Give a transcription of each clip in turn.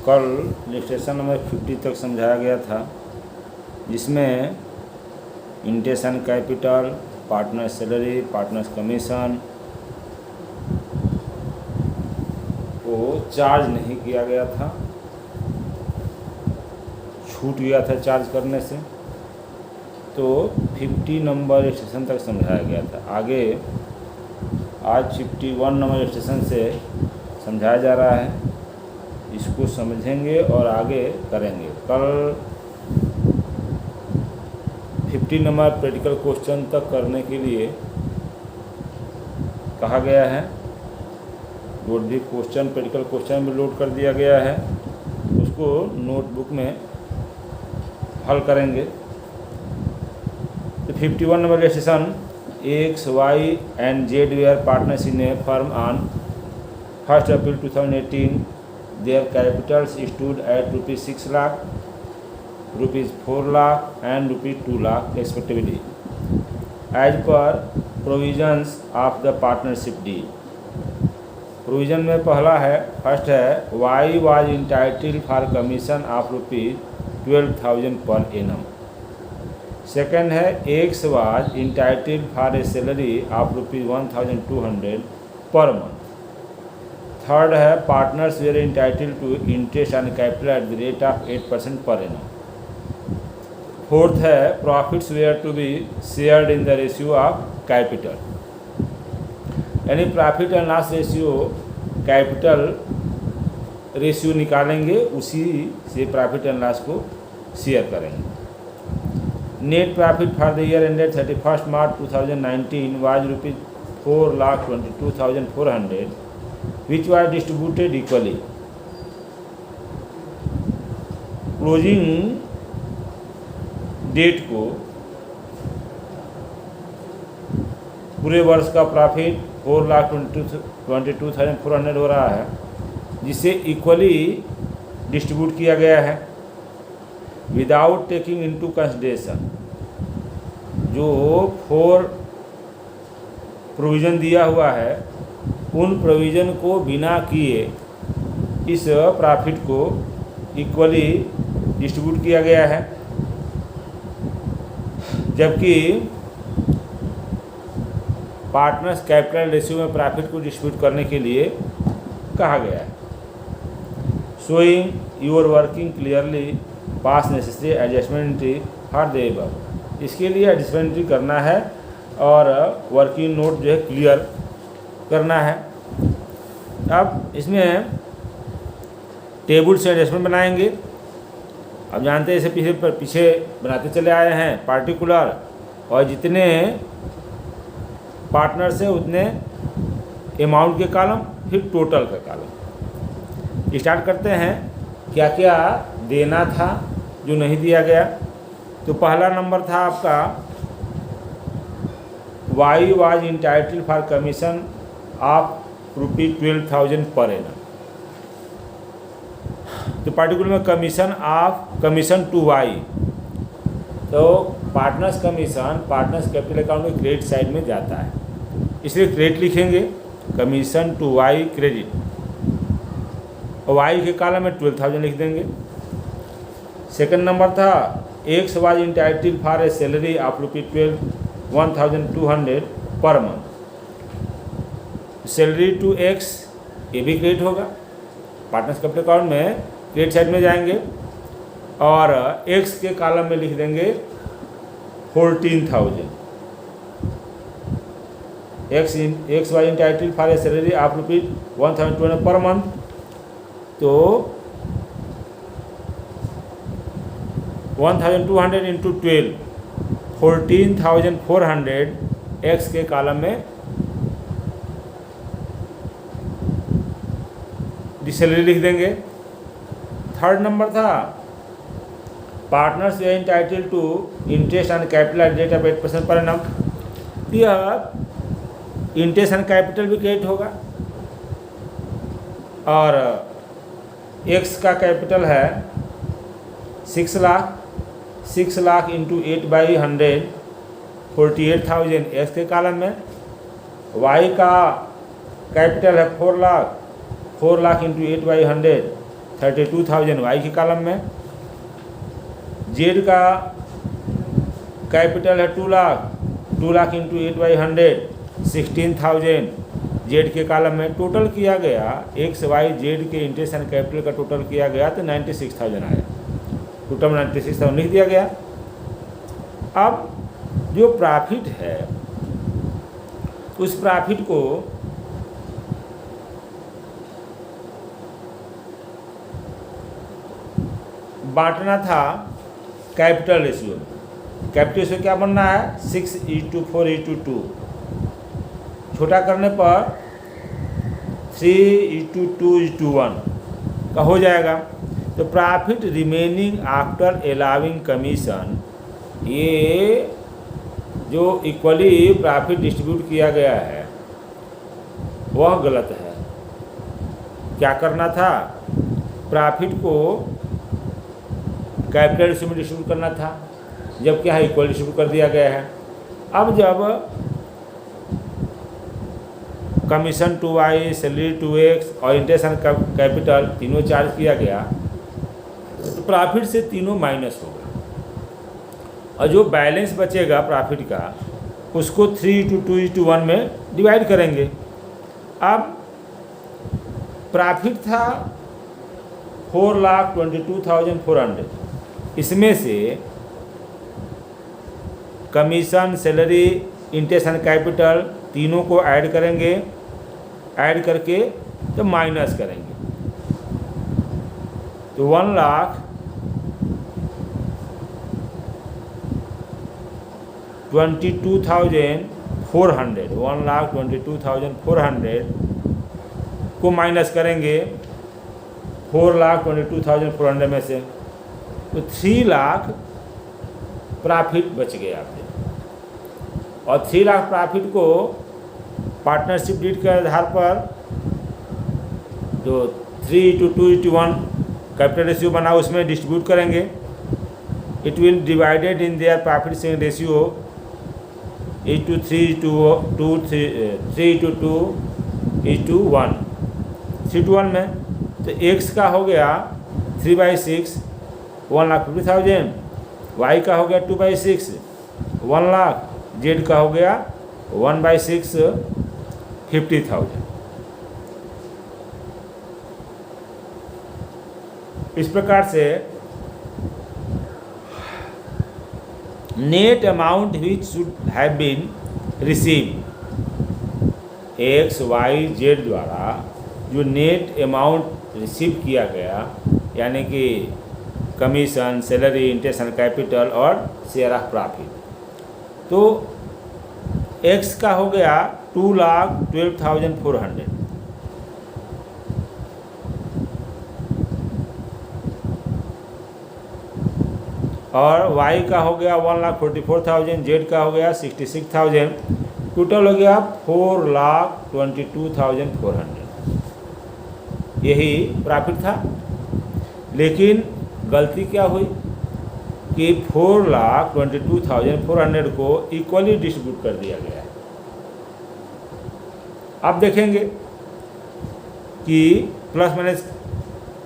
कल illustration number 50 तक समझाया गया था, जिसमें intention capital, partner salary, partners commission को चार्ज नहीं किया गया था, छूट गया था चार्ज करने से। तो 50 नंबर स्टेशन तक समझाया गया था। आगे आज 51 नंबर स्टेशन से समझाया जा रहा है, इसको समझेंगे और आगे करेंगे। कल 50 नंबर प्रैक्टिकल क्वेश्चन तक करने के लिए कहा गया है। लोड भी क्वेश्चन, प्रैक्टिकल क्वेश्चन भी लोड कर दिया गया है, उसको नोटबुक में हल करेंगे। तो 51 number session, X, Y and Z were partners in a firm on 1st April 2018. Their capitals stood at rupees 6 lakh, rupees 4 lakh and rupees 2 lakh respectively, as per provisions of the partnership deed. Provision में पहला है, first है, Y was entitled for commission of rupees 12,000 per annum. Second है, X was entitled for a salary of rupees 1,200 per month. Third है, partners were entitled to interest on capital at the rate of 8% per annum. Fourth है, profits were to be shared in the ratio of capital. यानी profit and loss ratio capital ratio निकालेंगे, उसी से profit and loss को share करेंगे। Net profit for the year ended 31 March 2019 was rupees 4,22,400 which was distributed equally. Closing date को पूरे वर्ष का प्रॉफिट 4,22,400 हो रहा है, जिसे इक्वली डिस्ट्रीब्यूट किया गया है विदाउट टेकिंग इनटू कंसिडरेशन। जो 4 प्रोविज़न दिया हुआ है, उन प्रोविज़न को बिना किए इस प्रॉफिट को इक्वली डिस्ट्रीब्यूट किया गया है, जबकि पार्टनर्स कैपिटल रेशियो में प्रॉफिट को डिस्ट्रीब्यूट करने के लिए कहा गया है। Showing your working clearly pass necessary adjustment for the above. इसके लिए एडजस्टमेंट करना है और वर्किंग नोट जो है क्लियर करना है। अब इसमें टेबल से एडजस्टमेंट बनाएंगे। अब जानते हैं इसे पीछे बनाते चले आए हैं पार्टिकुलर, और जितने पार्टनर्स है उतने अमाउंट के कॉलम, फिर टोटल का कॉलम। स्टार्ट करते हैं, क्या क्या देना था जो नहीं दिया गया। तो पहला नंबर था आपका, Y was entitled for commission of rupees 12,000 per annum। तो पार्टिकुलर में कमीशन टू Y, तो partners commission partners capital account में क्रेडिट साइड में जाता है, इसलिए क्रेडिट लिखेंगे, कमीशन टू Y क्रेडिट, और Y के कॉलम में 12,000 लिख देंगे। सेकंड नंबर था, X was entitled for a salary of rupees 1,200 per month. Salary to X, ये भी क्रेडिट होगा, पार्टनर्स कैपिटल अकाउंट में क्रेडिट साइड में जाएंगे, और X के कॉलम में लिख देंगे 14,000। X was entitled for a salary of rupees 1,200 पर मंथ, तो 1,200 इंटू 12, 14,400 X के कॉलम में सैलरी लिख देंगे। थर्ड नंबर था, partners entitle to interest on capital at rate of 8% per annum. यह इंटरेस्ट ऑन कैपिटल भी क्रेडिट होगा, और एक्स का कैपिटल है 6 लाख, 6 लाख इंटू 8/100 48,000 एक्स के कॉलम में। वाई का कैपिटल है 4 लाख, 4 लाख इंटू 8/100 32,000 वाई के कॉलम में। जेड का कैपिटल है 2 लाख, 2 लाख इंटू 8/100 16,000 जेड के कॉलम में। टोटल किया गया एक्स वाई जेड के इंटरेस्ट एंड कैपिटल का टोटल किया गया तो 96,000 आया। टोटल 96,000 लिख दिया गया। अब जो प्रॉफिट है उस प्रॉफिट को बांटना था कैपिटल रेशियो में। कैपिटल रेशियो क्या बनना है 6:4:2। छोटा करने पर 3:2:1 का हो जाएगा। तो profit remaining after allowing commission, ये जो इक्वली प्रॉफिट डिस्ट्रीब्यूट किया गया है वह गलत है। क्या करना था, प्रॉफिट को कैपिटल रेशियो में डिस्ट्रीब्यूट करना था, जबकि यहाँ इक्वल डिस्ट्रीब्यूट कर दिया गया है। अब जब कमीशन 2y, सैलरी 2x और इंटरेस्ट एंड कैपिटल तीनों चार्ज किया गया तो प्रॉफिट से तीनों माइनस होगा और जो बैलेंस बचेगा प्रॉफिट का उसको 3:2:1 में डिवाइड करेंगे। अब प्रॉफिट था 4,22,400, इसमें से commission, salary, interest and capital तीनों को ऐड करेंगे, ऐड करके तो माइनस करेंगे तो 1,22,400 को माइनस करेंगे 4,22,400 में से, तो 3 लाख प्रॉफिट बच गए आपके। और 3 लाख प्रॉफिट को पार्टनरशिप डीड के आधार पर जो 3:2:1 कैपिटल रेशियो बना उसमें डिस्ट्रीब्यूट करेंगे। It will divided in their profit sharing ratio 3:2:1 3:1 में। तो एक्स का हो गया 3/6 1,50,000, वाई का हो गया 2/6 1 लाख, जेड का हो गया 1/6 50,000। इस प्रकार से net amount which should have been receive X Y Z द्वारा जो नेट अमाउंट रिसीव किया गया, यानी कि commission, salary, interest and capital और शेयर ऑफ प्रॉफिट, तो एक्स का हो गया 2,12,400 और y का हो गया 1,44,000, जेड का हो गया 66,000, टोटल हो गया 4,22,400। यही प्रॉफिट था। लेकिन गलती क्या हुई कि 4,22,400 को इक्वली डिस्ट्रीब्यूट कर दिया गया है। अब देखेंगे कि प्लस माइनस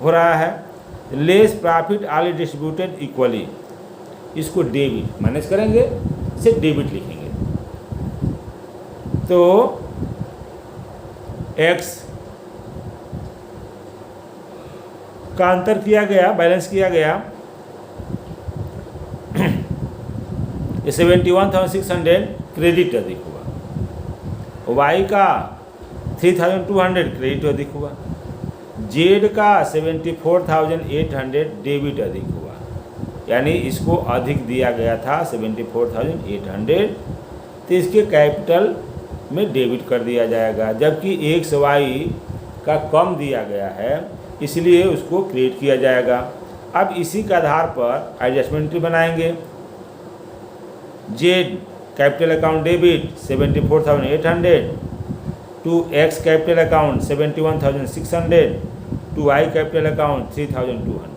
हो रहा है। Less profit all distributed equally, इसको डेबिट माइनस करेंगे, इसे डेबिट लिखेंगे। तो x का अंतर किया गया, बैलेंस किया गया, 71,600 क्रेडिट अधिक हुआ, y का 3,200 क्रेडिट अधिक हुआ, जेड का 74,800 डेबिट अधिक हुआ। यानी इसको अधिक दिया गया था 74,800, तो इसके कैपिटल में डेबिट कर दिया जाएगा, जबकि एक्स वाई का कम दिया गया है इसलिए उसको क्रेडिट किया जाएगा। अब इसी के आधार पर एडजस्टमेंट एंट्री बनाएंगे। Z capital account debit 74,800 to X capital account 71,600 to Y capital account 3,200।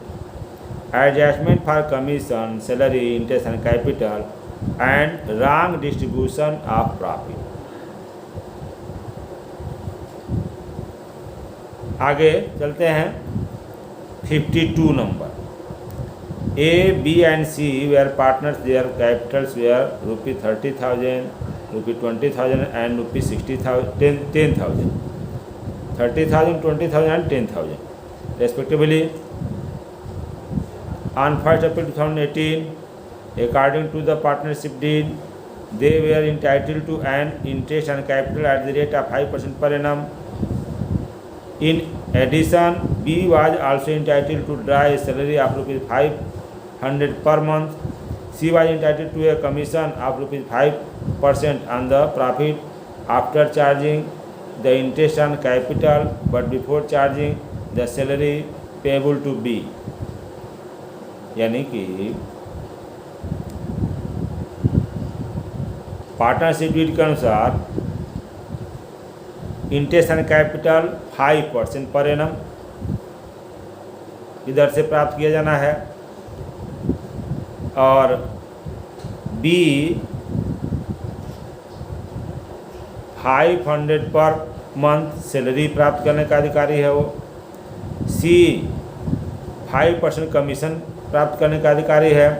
Adjustment for commission, salary, interest and capital and wrong distribution of profit. आगे चलते हैं। 52 number. A, B and C were partners. Their capitals were rupee 30,000, rupee 20,000 and rupee 60,000, 10,000. 30,000, 20,000 and 10,000 respectively. On 1st April 2018, according to the partnership deed, they were entitled to an interest on capital at the rate of 5% per annum. In addition, B was also entitled to draw a salary of rupees 500 per month. C was entitled to a commission of rupees 5% on the profit after charging the interest on capital but before charging the salary payable to B. यानी कि partnership deed के अनुसार interest on capital 5% per annum इधर से प्राप्त किया जाना है और बी 500 पर मंथ सैलरी प्राप्त करने का अधिकारी है वो। सी 5% कमीशन प्राप्त करने का अधिकारी है।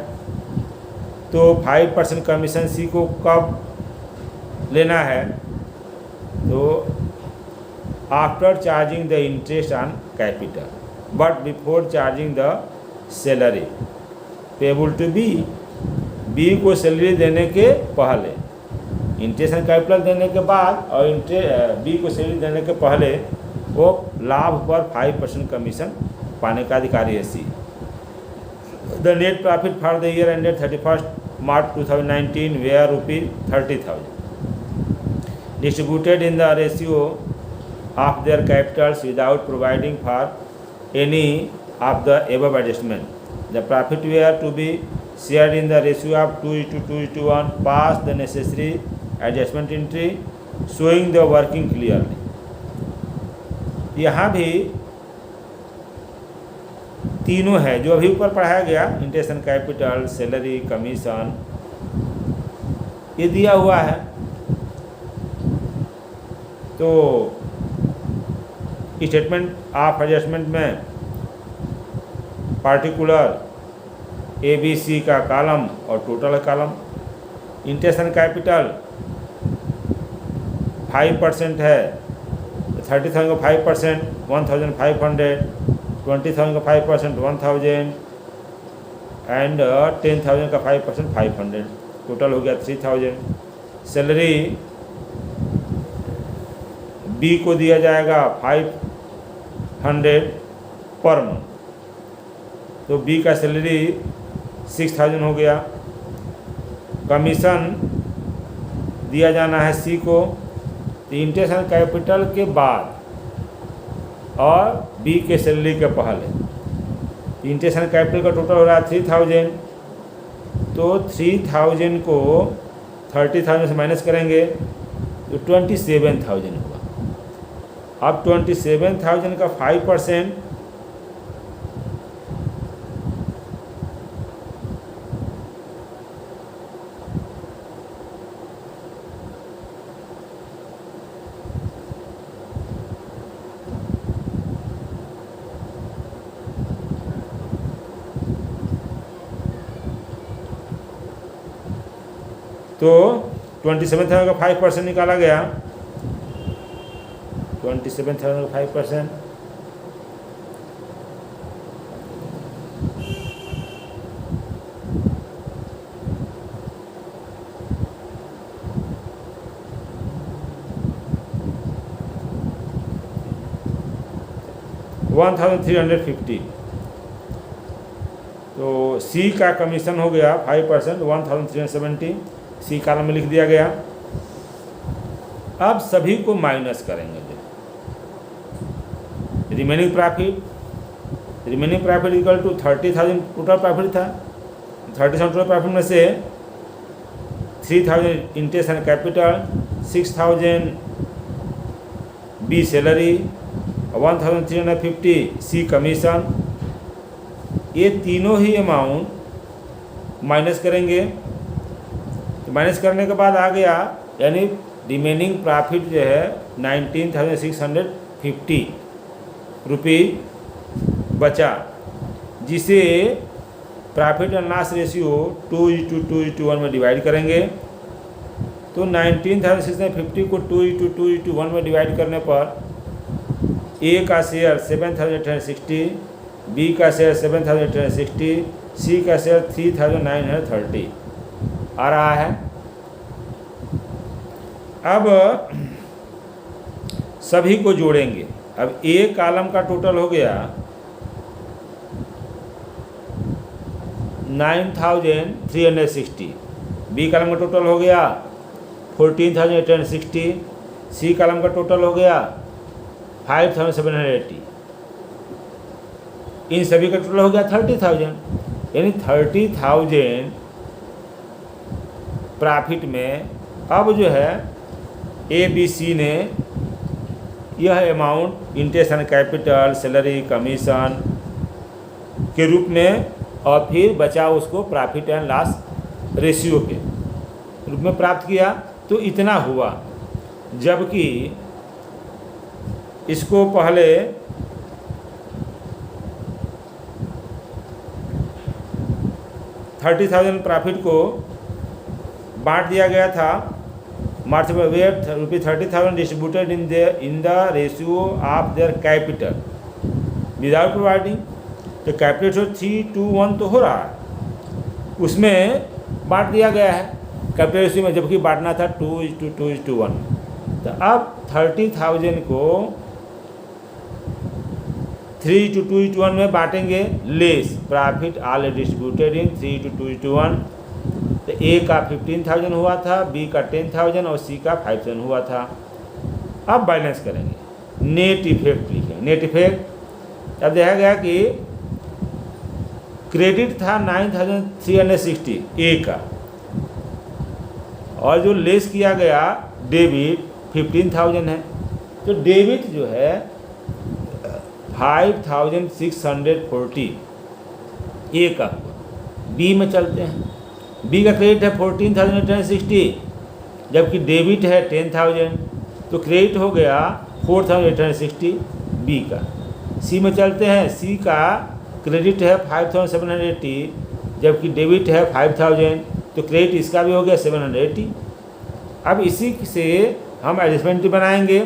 तो 5% कमीशन सी को कब लेना है? तो after charging the interest on capital but before charging the salary payable to B. B को सैलरी देने के पहले, इंटरेस्ट ऑन कैपिटल देने के बाद और बी को सैलरी देने के पहले वो लाभ पर 5% कमीशन पाने का अधिकारी है C. The net profit for the year ended 31st March 2019 were rupees 30,000 distributed in the ratio of their capitals without providing for any of the above adjustment. The profit were to be shared in the ratio of 2:2:1. Pass the necessary adjustment entry showing the working clearly. यहाँ भी तीनों है जो अभी ऊपर पढ़ाया गया, interest on capital, salary, commission, ये दिया हुआ है। तो स्टेटमेंट ऑफ एडजस्टमेंट में पार्टिकुलर ए बी सी का कॉलम और total column. Interest on capital 5% है, 30,000 का 5% 1,500, 20,000 का 5% 1,000 एंड 10,000 का 5% 500, टोटल हो गया 3,000। सैलरी बी को दिया जाएगा 500 पर मंथ, तो बी का सैलरी 6,000 हो गया। कमीशन दिया जाना है सी को, तो इंटरेस्ट ऑन कैपिटल के बाद और बी के सैलरी के पहले इंटरेस्ट ऑन कैपिटल का टोटल हो रहा है 3,000। तो 3,000 को 30,000 से माइनस करेंगे तो 27,000 होगा। अब 27,000 का 5% तो 27,000 का 5% निकाला गया। 27,000 का 5% $1,350। तो सी का कमीशन हो गया 5% 1,370, सी कॉलम में लिख दिया गया। अब सभी को माइनस करेंगे। Remaining profit equal to 30,000 total profit था। 30,000 टोटल प्रॉफिट में से 3,000 interest and capital, 6,000 B salary, 1,350 C commission, ये तीनों ही अमाउंट माइनस करेंगे। तो माइनस करने के बाद आ गया, यानी रिमेनिंग प्रॉफिट जो है 19,650 रुपये बचा। जिसे प्रॉफिट एंड लॉस रेशियो 2:2:1 में डिवाइड करेंगे। तो 19,650 को 2:2:1 में डिवाइड करने पर ए का शेयर 7,860, बी का शेयर 7,860, सी का शेयर 3,930 आ रहा है। अब सभी को जोड़ेंगे। अब ए कॉलम का टोटल हो गया 9,360, बी कॉलम का टोटल हो गया 14,860, सी कॉलम का टोटल हो गया 5,780, इन सभी का टोटल हो गया 30,000। यानी 30,000 प्रॉफिट में अब जो है ए बी सी ने यह amount interest and capital, salary, commission के रूप में और फिर बचा उसको प्रॉफिट एंड लॉस रेशियो के रूप में प्राप्त किया। तो इतना हुआ, जबकि इसको पहले $30,000 प्रॉफिट को बांट दिया गया था। मार्च में were ₹30,000 distributed in the ratio of their capital without providing. तो कैपिटल 3:1 तो हो रहा है, उसमें बांट दिया गया है कैपिटल रेशियो में, जबकि बांटना था 2:2:1। तो अब 30,000 को 3:2:1 में बांटेंगे, less profit already distributed in 3:2:1। तो ए का 15,000 हुआ था, बी का 10,000 और सी का 5,000 हुआ था। अब बैलेंस करेंगे, नेट इफेक्ट लिखेंगे। नेट इफेक्ट अब देखा गया कि क्रेडिट था 9,360 ए का, और जो लेस किया गया डेबिट 15,000 है। तो डेबिट जो है 5,640 ए का हुआ। बी में चलते हैं, बी का क्रेडिट है 14,860, जबकि डेबिट है 10,000, तो क्रेडिट हो गया 4,860 बी का। सी में चलते हैं, सी का क्रेडिट है 5,780, जबकि डेबिट है 5,000, तो क्रेडिट इसका भी हो गया 780। अब इसी से हम एडजस्टमेंट बनाएंगे।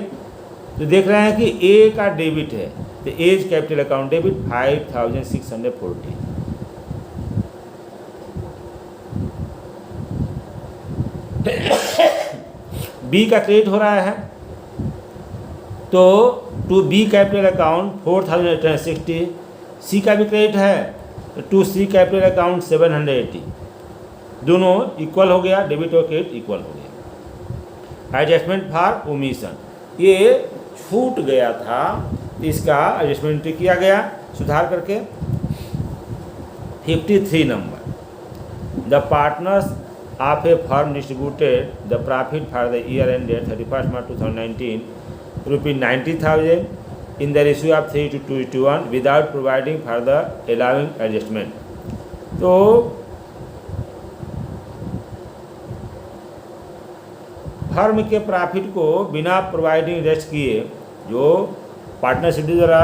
तो देख रहे हैं कि ए का डेबिट है, तो A's capital account debit 5,640। B का क्रेडिट हो रहा है, तो to B capital account 4,860, C का भी क्रेडिट है तो टू सी कैपिटल अकाउंट 780। दोनों इक्वल हो गया, डेबिट और क्रेडिट इक्वल हो गया। एडजस्टमेंट फॉर ओमिशन, ये छूट गया था, इसका एडजस्टमेंट किया गया सुधार करके। 53 number, the partners of a firm distributed the profit for the year ended 31st March 2019 ₹90,000 in the ratio of 3:2:1 without providing for the allowing adjustment। तो फर्म के प्रॉफिट को बिना प्रोवाइडिंग रेस्ट किए, जो पार्टनरशिप द्वारा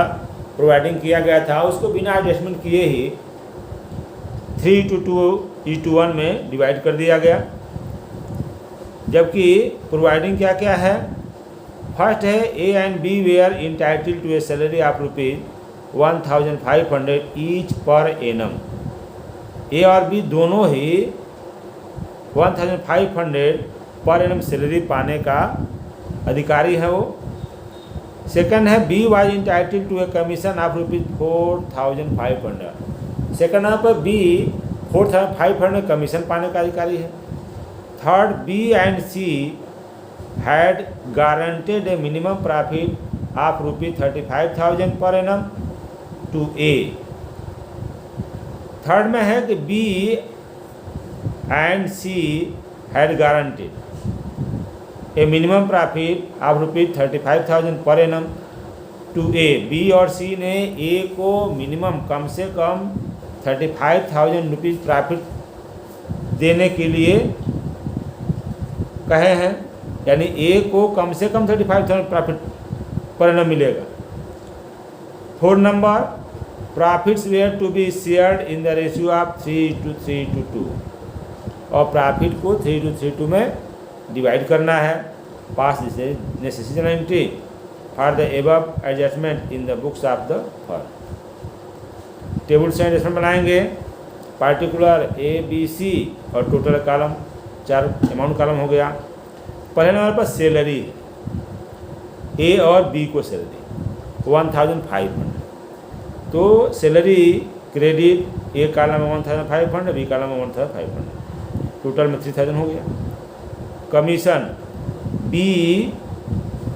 प्रोवाइडिंग किया गया था, उसको बिना एडजस्टमेंट किए ही 3:2:1 में डिवाइड कर दिया गया। जबकि प्रोवाइडिंग क्या क्या है, फर्स्ट है A and B were entitled to a salary of ₹1,500 each per annum. A और बी दोनों ही 1,500 पर एनम सैलरी पाने का अधिकारी है वो। सेकंड है B was entitled to a commission of ₹4,500। Second यहाँ पर बी 4,500 कमीशन पाने का अधिकारी है। Third, B and C had guaranteed a minimum profit of ₹35,000 per annum to A. Third में है कि B and C had guaranteed a minimum profit of ₹35,000 per annum to A. B और सी ने ए को मिनिमम कम से कम ₹35,000 प्रॉफिट देने के लिए कहे हैं, यानी ए को कम से कम 35,000 प्रॉफिट पर एनम मिलेगा। 4 number, profits were to be shared in the ratio of 3:3:2 और प्रॉफिट को 3:3:2 में डिवाइड करना है। Pass this necessary entry for the above adjustment in the books of the firm. Table से एडजस्टमेंट बनाएंगे, पार्टिकुलर ए बी सी और total column, 4 amount column हो गया। पहले नंबर पर सैलरी, ए और बी को सैलरी 1500, तो सैलरी क्रेडिट ए कॉलम में 1500, बी कॉलम में 1500, टोटल में 3000 हो गया। कमीशन, बी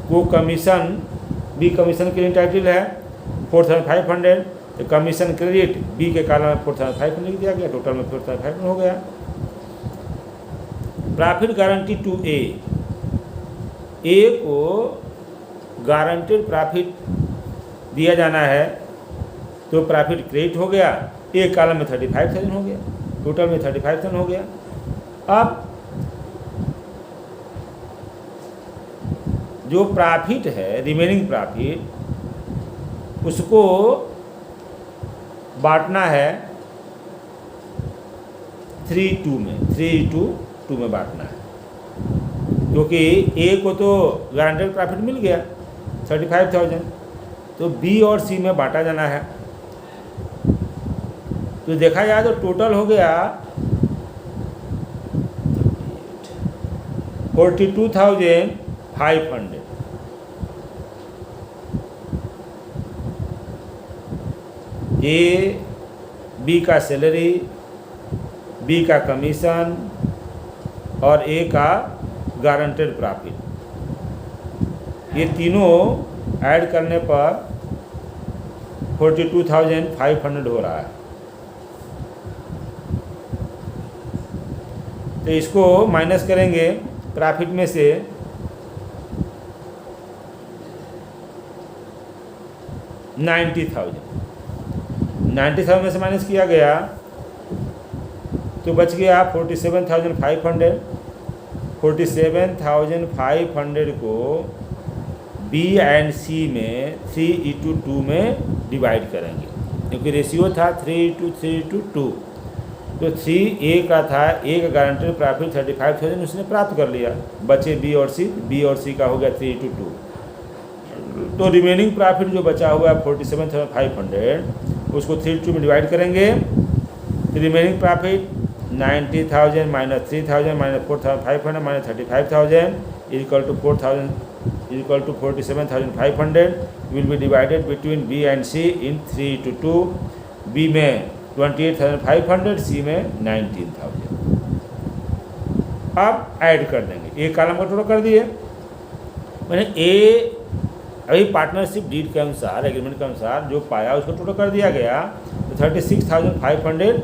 को कमीशन, बी कमीशन के लिए टाइटल है 4500, तो कमीशन क्रेडिट बी के कॉलम में 4500 लिख दिया गया, टोटल में 4500 हो गया। प्रॉफिट गारंटी टू ए, ए को गारंटेड प्रॉफिट दिया जाना है, तो प्रॉफिट क्रेडिट हो गया, ए कॉलम में 35,000 हो गया, टोटल में 35,000 हो गया। अब जो प्रॉफिट है, रिमेनिंग प्रॉफिट, उसको बांटना है 3:2 में, 3:2 में बांटना है, क्योंकि ए को तो गारंटेड प्रॉफिट मिल गया 35,000, तो बी और सी में बांटा जाना है। तो देखा जाए तो टोटल हो गया 42,500। ए बी का सैलरी, बी का कमीशन और ए का गारंटेड प्रॉफिट, ये तीनों ऐड करने पर 42,500 हो रहा है। तो इसको माइनस करेंगे प्रॉफिट में से, $90,000 में से माइनस किया गया तो बच गया 47,500। 47,500 को बी एंड सी में 3:2 में डिवाइड करेंगे, क्योंकि रेशियो था 3:3:2, तो 3 ए का था, ए का गारंटेड प्रॉफिट 35,000 उसने प्राप्त कर लिया, बचे बी और सी का हो गया 3:2। तो रिमेनिंग प्रॉफिट जो बचा हुआ है 47,500, उसको 3:2 में डिवाइड करेंगे, तो remaining profit 90,000 minus 3,000 minus 4,500 minus 35,000 equal to 4,000 equal to 47,500 will be divided between B and C in 3:2। B में 28,500, सी में 19,000। अब ऐड कर देंगे, ए कॉलम का टोटल कर दिए, मैंने ए अभी पार्टनरशिप डीड के अनुसार, एग्रीमेंट के अनुसार जो पाया उसको टोटल कर दिया गया, तो 36,500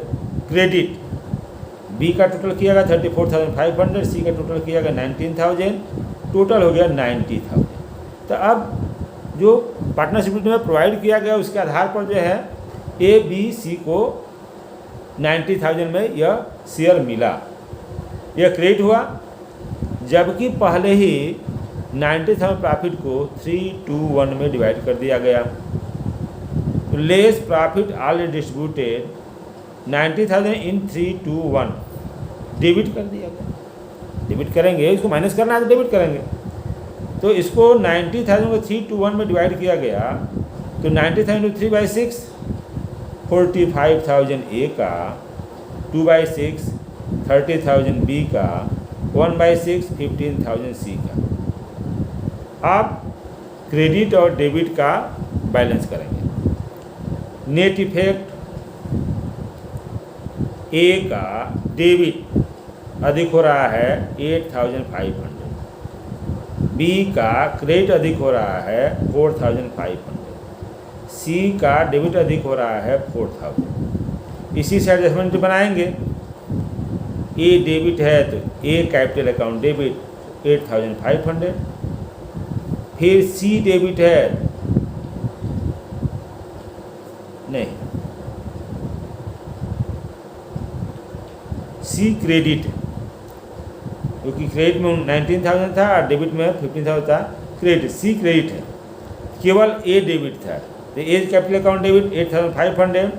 क्रेडिट, बी का टोटल किया गया 34,500, सी का टोटल किया गया 19,000, टोटल हो गया 90,000। तो अब जो पार्टनरशिप में प्रोवाइड किया गया उसके आधार पर जो है ए बी सी को 90,000 में यह शेयर मिला, यह क्रेडिट हुआ, जबकि पहले ही 90,000 प्रॉफिट को 3:1 में डिवाइड कर दिया गया। तो लेस प्रॉफिट ऑलरेडी डिस्ट्रीब्यूटेड 90,000 इन 3:1 डेबिट कर दिया गया। डेबिट करेंगे, इसको माइनस करना है तो डेबिट करेंगे, तो इसको 90,000 को 3:1 में डिवाइड किया गया, तो 90,000 × 3/6 45,000 ए का, 2/6 30,000 बी का, 1/6 15,000 सी का। आप क्रेडिट और डेबिट का बैलेंस करेंगे। नेट इफेक्ट, ए का डेबिट अधिक हो रहा है 8,500, बी का क्रेडिट अधिक हो रहा है 4,500, सी का डेबिट अधिक हो रहा है 4,000। इसी से एडजस्टमेंट बनाएंगे। ए डेबिट है तो ए कैपिटल अकाउंट डेबिट 8,500, फिर सी डेबिट है, नहीं सी क्रेडिट, क्योंकि क्रेडिट में 19,000 था और डेबिट में 15,000 था, क्रेडिट सी क्रेडिट है, केवल ए डेबिट था The A's capital account debit 8,500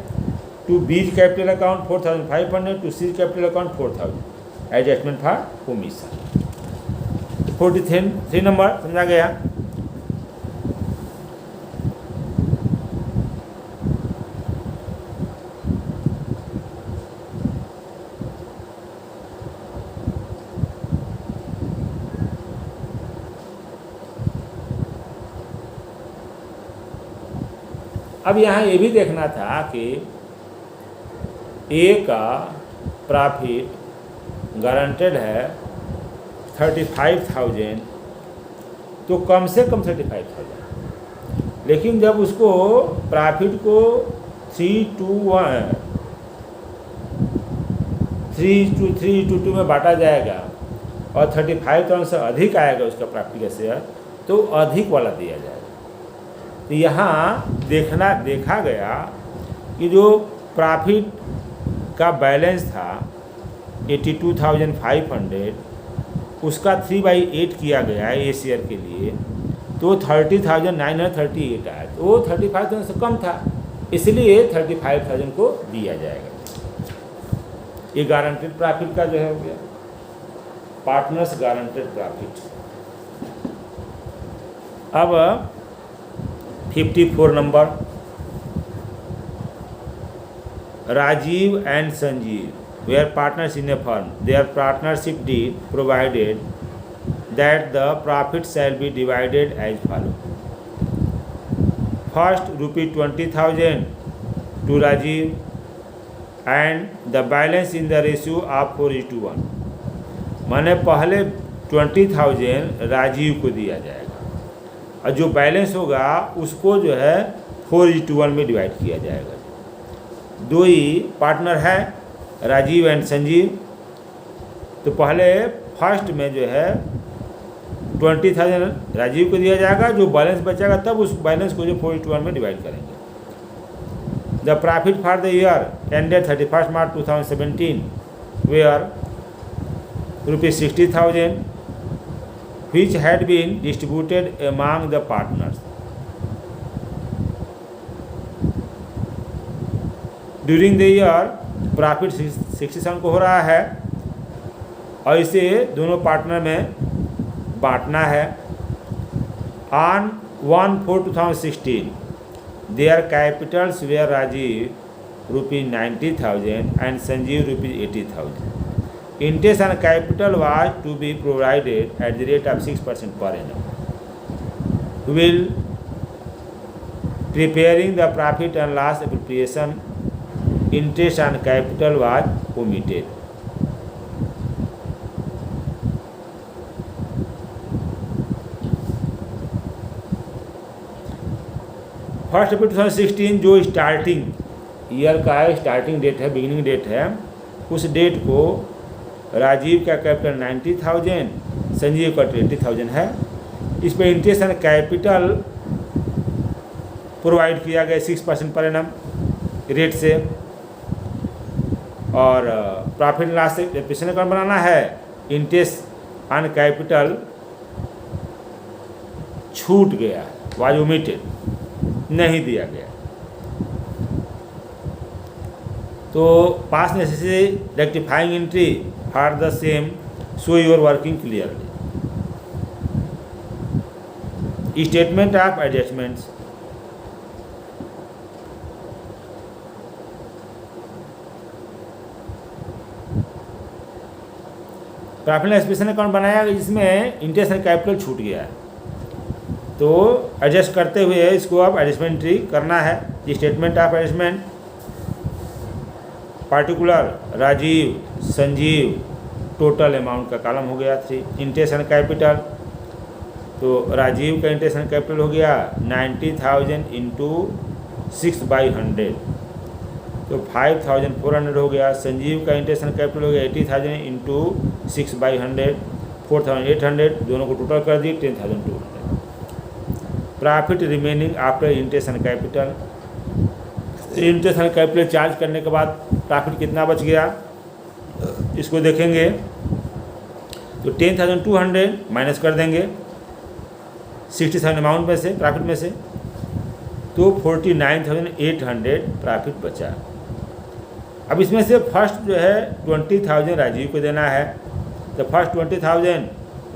to B's capital account 4,500 to C's capital account 4,000. Adjustment for omission. 43 number समझा गया। अब यहाँ ये भी देखना था कि ए का प्रॉफिट गारंटेड है 35,000, तो कम से कम 35,000, लेकिन जब उसको प्रॉफिट को 3:2 में बांटा जाएगा और 35,000 से अधिक आएगा उसका प्रॉफिट का शेयर, तो अधिक वाला दिया जाएगा। तो यहाँ देखा गया कि जो प्रॉफिट का बैलेंस था 82,500, उसका 3/8 किया गया है ए शेयर के लिए, तो 30,938 आया, तो वो 35,000 से कम था, इसलिए 35,000 को दिया जाएगा। ये गारंटेड प्रॉफिट का जो है हो गया, पार्टनर्स गारंटेड प्रॉफिट। अब 54 number, Rajiv and Sanjeev were partners in a firm. Their partnership deed provided that the profit shall be divided as follows. First, ₹20,000 to Rajiv and the balance in the ratio of 4:1. माने पहले 20,000 राजीव को दिया जाएगा और जो balance होगा उसको जो है 4:1 में डिवाइड किया जाएगा। दो ही पार्टनर है, राजीव एंड संजीव, तो पहले फर्स्ट में जो है 20,000 राजीव को दिया जाएगा, जो बैलेंस बचेगा तब उस बैलेंस को जो 4:1 में डिवाइड करेंगे। The profit for the year ended 31 March 2017 were ₹60,000 which had been distributed among the partners. During the year profit 67 को हो रहा है और इसे दोनों पार्टनर में बांटना है। On 1/4/2016 their capitals were Rajiv ₹90,000 and Sanjeev ₹80,000. Interest on capital was to be provided at the rate of 6% per annum. While preparing the profit and loss appropriation, interest on capital was omitted. First April 2016 जो starting year का है, starting date है, beginning date है, उस date को राजीव का capital 90,000, Sanjeev का 80,000 है। इस पर इंटरेस्ट एंड कैपिटल प्रोवाइड किया गया 6% पर एनम रेट से, और profit and loss application account बनाना है। इंटरेस्ट ऑन कैपिटल छूट गया, वाज ओमिटेड, नहीं दिया गया। तो पास necessary rectifying entry for the same show your working clearly. Statement of adjustments, profit and expense account बनाया जिसमें इंटरेस्ट एंड कैपिटल छूट गया है, तो एडजस्ट करते हुए इसको अब एडजस्टमेंट एंट्री करना है। Statement of adjustment, particular Rajiv, Sanjiv, total amount का कॉलम हो गया 3। इंटरेस्ट एंड कैपिटल, तो राजीव का इंटरेस्ट एंड कैपिटल हो गया 90,000 इंटू 6/100, तो 5,400 हो गया। संजीव का इंटरेस्ट एंड कैपिटल हो गया 80,000 इंटू 6/100, 4,800, दोनों को टोटल कर दी 10,200। Profit remaining after interest and capital, interest and capital charge करने के बाद प्रॉफिट कितना बच गया इसको देखेंगे, तो 10,200 माइनस कर देंगे 60,000 अमाउंट में से, प्रॉफिट में से, तो 49,800 प्रॉफिट बचा। अब इसमें से फर्स्ट जो है 20,000 राजीव को देना है, तो फर्स्ट 20,000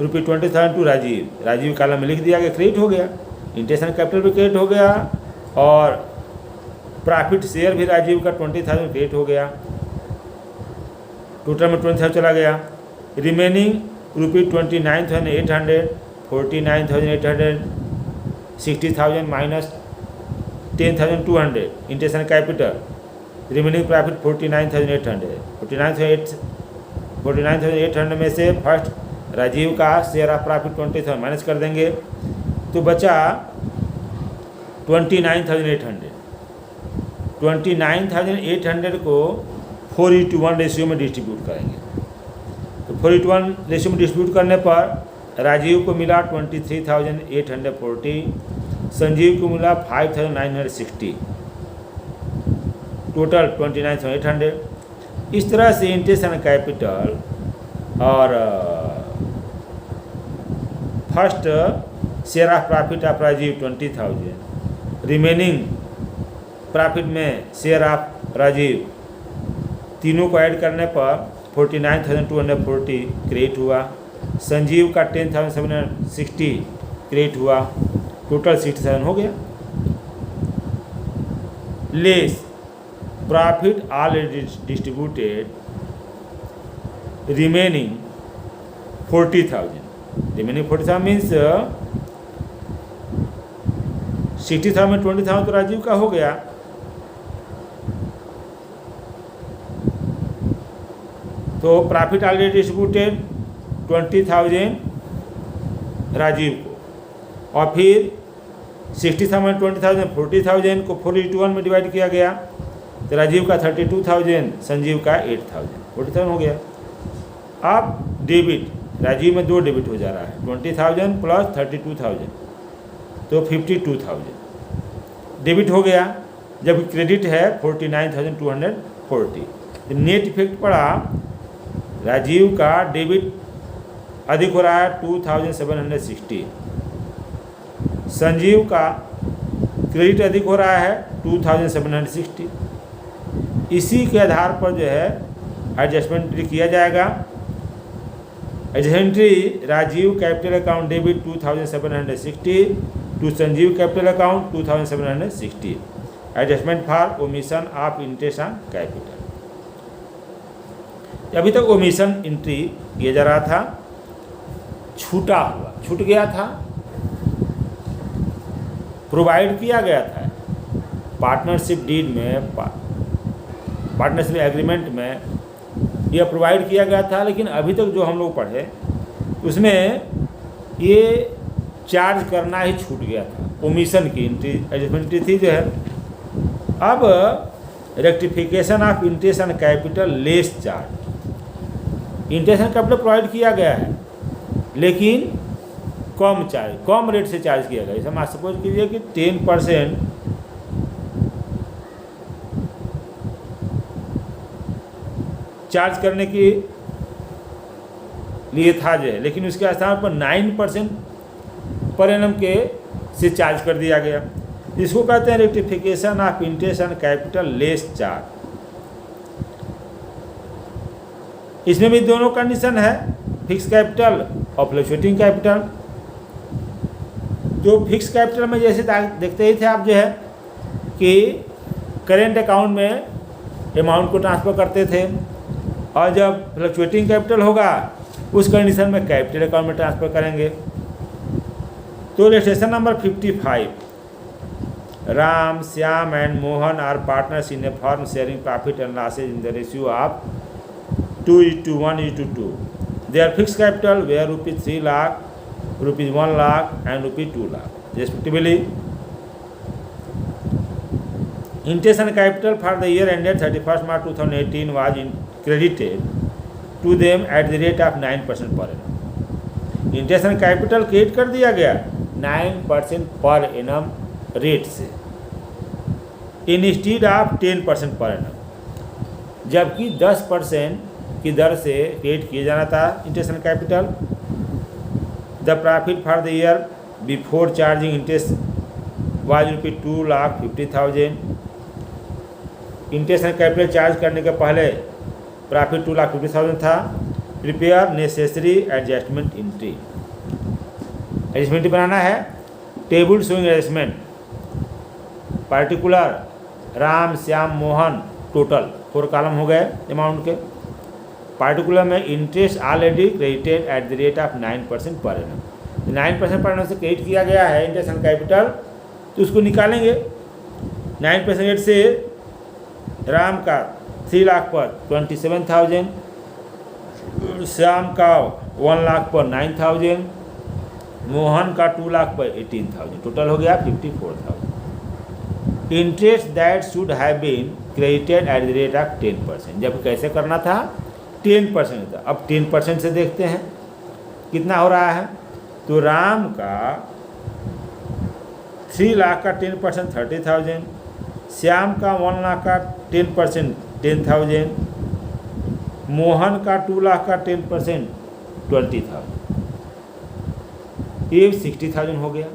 रुपये 20,000 टू राजीव, राजीव कॉलम में लिख दिया गया, क्रेडिट हो गया, इंटेंशन कैपिटल भी क्रेडिट हो गया और प्रॉफिट शेयर भी राजीव का 20,000 क्रेडिट हो गया, टोटल में 20,000 चला गया। रिमेनिंग रुपये 29,800, 49,800, 60,000 minus 10,200 intention capital, remaining profit 49,800। 49,800 में से फर्स्ट राजीव का शेयर ऑफ प्रॉफिट 20,000 माइनस कर देंगे तो बचा 29,800। 29,800 को 4:1 रेशियो में डिस्ट्रीब्यूट करेंगे, तो 4:1 रेशियो में डिस्ट्रीब्यूट करने पर राजीव को मिला 23,840, संजीव को मिला 5,960, टोटल 29,800। इस तरह से इंटेंशन कैपिटल और first share of profit of Rajiv 20,000, remaining profit में शेयर ऑफ राजीव, तीनों को ऐड करने पर 49,240 क्रेडिट हुआ, संजीव का 10,760 क्रेडिट हुआ, टोटल 67 हो गया। Less profit already distributed remaining 40,000, remaining 40,000 means 60,000 में 20,000 तो राजीव का हो गया, तो प्रॉफिट ऑलरेडी डिस्ट्रीब्यूटेड 20,000 राजीव को, और फिर 60,000 में 20,000, 40,000 को 4:1 में डिवाइड किया गया, तो राजीव का 32,000, संजीव का 8,000, 40,000 हो गया। अब डेबिट, राजीव में 2 डेबिट हो जा रहा है, 20,000 प्लस 32,000, तो 52,000 डेबिट हो गया, जब क्रेडिट है 49,240। तो नेट इफेक्ट पड़ा, राजीव का डेबिट अधिक हो रहा है 2,760, संजीव का क्रेडिट अधिक हो रहा है 2,760। इसी के आधार पर जो है एडजस्टमेंट किया जाएगा। Adjustment entry, Rajiv capital account debit 2,760 to Sanjeev capital account 2,760, adjustment for omission of intention capital. अभी तक ओमिशन एंट्री किया जा रहा था, छूट गया था, प्रोवाइड किया गया था पार्टनरशिप डीड में, पार्टनरशिप एग्रीमेंट में यह प्रोवाइड किया गया था, लेकिन अभी तक जो हम लोग पढ़े उसमें ये चार्ज करना ही छूट गया था, ओमिशन की एंट्री एडजस्टमेंट थी जो है। अब rectification of intention capital less charge, intention capital provide किया गया है लेकिन कम रेट से चार्ज किया गया। जैसे हम सपोज कीजिए कि 10% चार्ज करने के लिए था जो है, लेकिन उसके स्थान पर 9% पर एनम के से चार्ज कर दिया गया। इसको कहते हैं rectification of intention capital less charge. इसमें भी दोनों कंडीशन है, फिक्स कैपिटल और फ्लक्चुएटिंग कैपिटल। जो फिक्स कैपिटल में जैसे देखते ही थे आप जो है कि करेंट अकाउंट में अमाउंट को ट्रांसफ़र करते थे, और जब फ्लक्चुएटिंग कैपिटल होगा उस कंडीशन में कैपिटल अकाउंट में ट्रांसफ़र करेंगे। तो registration number 55, Ram, Shyam and Mohan are partners in a firm sharing profit and losses in the ratio of 2:1:2। Their fix capital were ₹3 lakh, ₹1 lakh and ₹2 lakh respectively. Intention capital for the year ended 31st March 2018 was credited to them at the rate of 9% per annum. Intention capital credit कर दिया गया 9% per annum rate से, instead of 10% per annum, जबकि 10% की दर से credit किया जाना था intention capital. The profit for the year before charging interest was ₹2,50,000। Interest and capital charge करने के पहले प्रॉफिट 2,50,000 था। Prepare necessary adjustment entry, adjustment बनाना है। Table showing adjustment, particular Ram, Shyam, Mohan, total 4 column हो गए अमाउंट के। पार्टिकुलर में interest already credited at the rate of 9% per annum, 9% per annum से क्रेडिट किया गया है इंटरेस्ट एंड कैपिटल, तो उसको निकालेंगे। 9% रेट से राम का 3 लाख पर 27,000, श्याम का 1 लाख पर 9,000, मोहन का 2 लाख पर 18,000, टोटल हो गया 54,000। Interest that should have been credited at the rate of 10%, जब कैसे करना था 10% था। अब 10% से देखते हैं कितना हो रहा है। तो राम का 3 लाख का 10% 30,000, श्याम का 1 लाख का 10% 10,000, मोहन का 2 लाख का 10% 20,000, ये 60,000 हो गया।